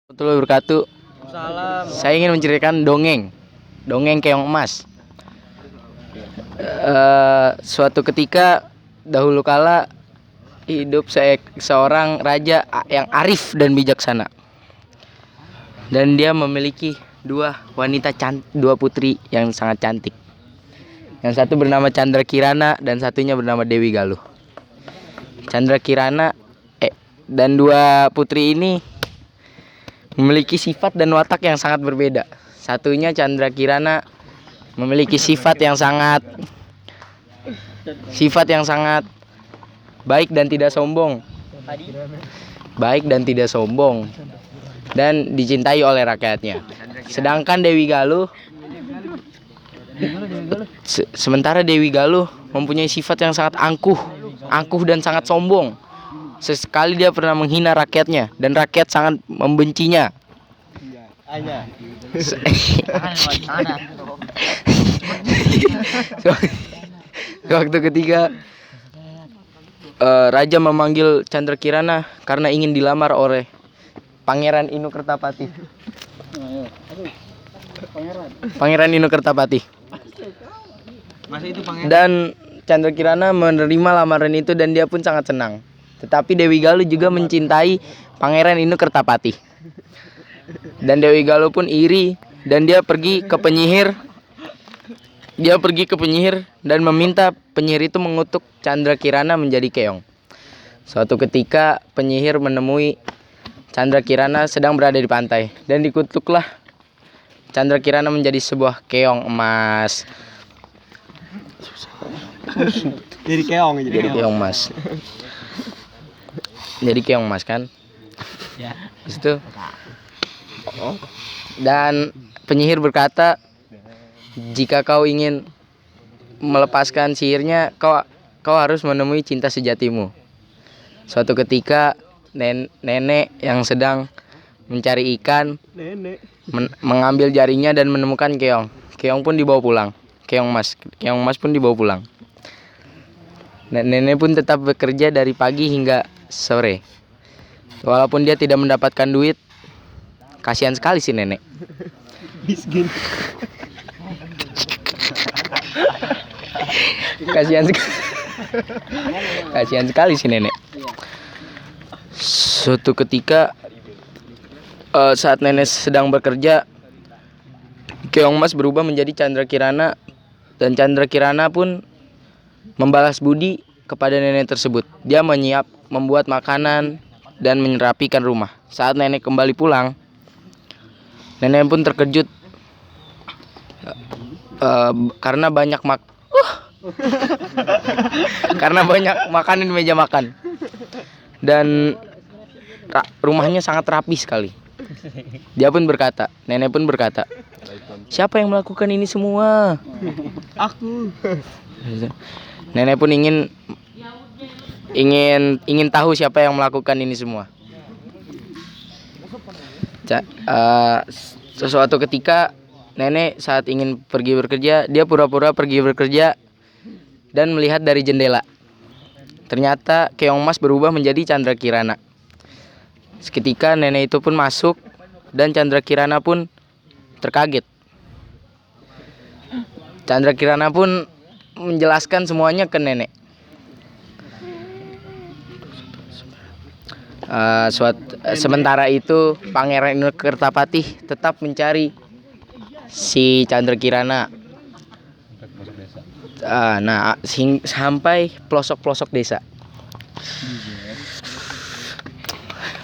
Warahmatullahi wabarakatuh. Salam. Saya ingin menceritakan dongeng keong emas. Suatu ketika dahulu kala hidup seorang raja yang arif dan bijaksana, dan dia memiliki dua putri yang sangat cantik. Yang satu bernama Chandra Kirana dan satunya bernama Dewi Galuh. Chandra Kirana dan dua putri ini memiliki sifat dan watak yang sangat berbeda. Satunya Chandra Kirana memiliki sifat yang sangat baik dan tidak sombong. Dan dicintai oleh rakyatnya. Sedangkan sementara Dewi Galuh mempunyai sifat yang sangat angkuh dan sangat sombong. Sesekali dia pernah menghina rakyatnya dan rakyat sangat membencinya. Waktu ketiga raja memanggil Chandra Kirana karena ingin dilamar oleh Pangeran Inu Kertapati. Dan Chandra Kirana menerima lamaran itu dan dia pun sangat senang. Tetapi Dewi Galuh juga mencintai Pangeran Inu Kertapati. Dan Dewi Galuh pun iri dan dia pergi ke penyihir. Dan meminta penyihir itu mengutuk Chandra Kirana menjadi keong. Suatu ketika penyihir menemui Chandra Kirana sedang berada di pantai dan dikutuklah Chandra Kirana menjadi sebuah keong emas. Jadi keong emas kan? Ya. Itu. Dan penyihir berkata, jika kau ingin melepaskan sihirnya, kau harus menemui cinta sejatimu. Suatu ketika nenek yang sedang mencari ikan mengambil jaringnya dan menemukan keong. Keong pun dibawa pulang. Keong emas pun dibawa pulang. Nenek pun tetap bekerja dari pagi hingga sore. Walaupun dia tidak mendapatkan duit, kasihan sekali si nenek. Miskin. Kasihan sekali si nenek. Suatu ketika saat nenek sedang bekerja, keong emas berubah menjadi Chandra Kirana dan Chandra Kirana pun membalas budi kepada nenek tersebut. Dia membuat makanan dan merapikan rumah. Saat nenek kembali pulang, nenek pun terkejut karena banyak makanan di meja makan. Dan rumahnya sangat rapi sekali. Nenek pun berkata, siapa yang melakukan ini semua? Aku. Nenek pun ingin tahu siapa yang melakukan ini semua. Sesuatu ketika nenek saat ingin pergi bekerja, dia pura-pura pergi bekerja dan melihat dari jendela. Ternyata keong emas berubah menjadi Chandra Kirana. Seketika nenek itu pun masuk dan Chandra Kirana pun terkaget. Chandra Kirana pun menjelaskan semuanya ke nenek. Sementara itu Pangeran Inu Kertapati tetap mencari si Chandra Kirana. Sampai pelosok-pelosok desa.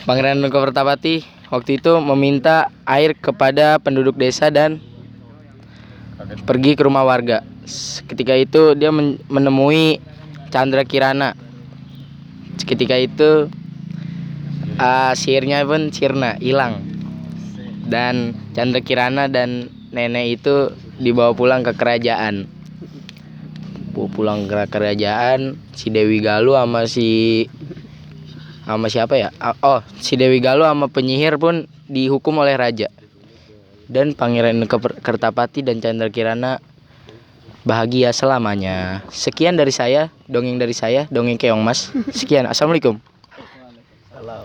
Pangeran Inu Kertapati waktu itu meminta air kepada penduduk desa dan pergi ke rumah warga. Ketika itu dia menemui Chandra Kirana. Ketika itu sihirnya pun sirna, hilang. Dan Chandra Kirana dan nenek itu dibawa pulang ke kerajaan. Si Dewi Galuh sama siapa ya? Si Dewi Galuh sama penyihir pun dihukum oleh raja. Dan Pangeran Inu Kertapati dan Chandra Kirana bahagia selamanya. Sekian dari saya, dongeng keong emas. Sekian, assalamualaikum.